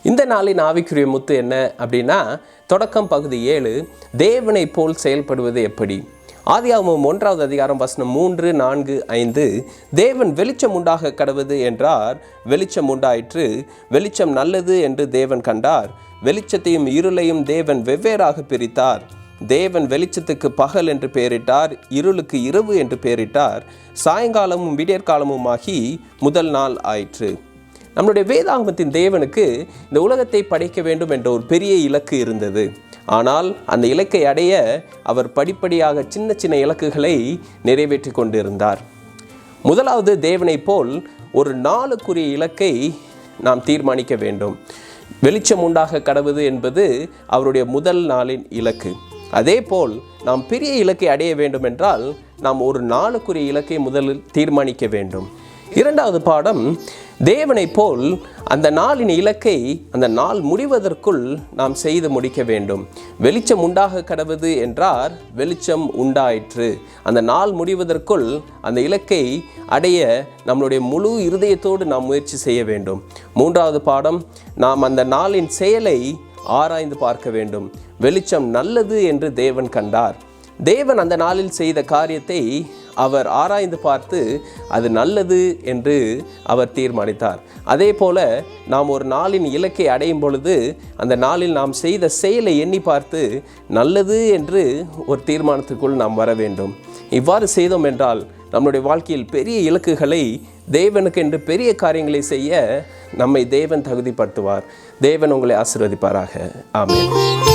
இந்த நாளின் ஆவிக்குரிய முத்து என்ன அப்படின்னா, தொடக்கம் பகுதி 7, தேவனை போல் செயல்படுவது எப்படி. ஆதியாகமம் 1வது அதிகாரம் வசனம் 3, 4, 5. தேவன் வெளிச்சம் உண்டாக கடவது என்றார், வெளிச்சம் உண்டாயிற்று. வெளிச்சம் நல்லது என்று தேவன் கண்டார். வெளிச்சத்தையும் இருளையும் தேவன் வெவ்வேறாக பிரித்தார். தேவன் வெளிச்சத்துக்கு பகல் என்று பெயரிட்டார், இருளுக்கு இரவு என்று பெயரிட்டார். சாயங்காலமும் விடியற்காலமுமாகி முதல் நாள் ஆயிற்று. நம்முடைய வேதாகமத்தின் தேவனுக்கு இந்த உலகத்தை படைக்க வேண்டும் என்ற ஒரு பெரிய இலக்கு இருந்தது. ஆனால் அந்த இலக்கை அடைய அவர் படிப்படியாக சின்ன சின்ன இலக்குகளை நிறைவேற்றி கொண்டிருந்தார். முதலாவது, தேவனை போல் ஒரு நாளுக்குரிய இலக்கை நாம் தீர்மானிக்க வேண்டும். வெளிச்சம் உண்டாக கடவுது என்பது அவருடைய முதல் நாளின் இலக்கு. அதே போல் நாம் பெரிய இலக்கை அடைய வேண்டும் என்றால் நாம் ஒரு நாளுக்குரிய இலக்கை முதலில் தீர்மானிக்க வேண்டும். இரண்டாவது பாடம், தேவனை போல் அந்த நாளின் இலக்கை அந்த நாள் முடிவதற்குள் நாம் செய்து முடிக்க வேண்டும். வெளிச்சம் உண்டாக கடவுது என்றார், வெளிச்சம் உண்டாயிற்று. அந்த நாள் முடிவதற்குள் அந்த இலக்கை அடைய நம்மளுடைய முழு இருதயத்தோடு நாம் முயற்சி செய்ய வேண்டும். மூன்றாவது பாடம், நாம் அந்த நாளின் செயலை ஆராய்ந்து பார்க்க வேண்டும். வெளிச்சம் நல்லது என்று தேவன் கண்டார். தேவன் அந்த நாளில் செய்த காரியத்தை அவர் ஆராய்ந்து பார்த்து அது நல்லது என்று அவர் தீர்மானித்தார். அதே போல நாம் ஒரு நாளின் இலக்கை அடையும் பொழுது அந்த நாளில் நாம் செய்த செயலை எண்ணி பார்த்து நல்லது என்று ஒரு தீர்மானத்துக்குள் நாம் வர வேண்டும். இவ்வாறு செய்தோம் என்றால் நம்முடைய வாழ்க்கையில் பெரிய இலக்குகளை, தேவனுக்கு என்று பெரிய காரியங்களை செய்ய நம்மை தேவன் தகுதிப்படுத்துவார். தேவன் உங்களை ஆசீர்வதிப்பாராக. ஆமென்.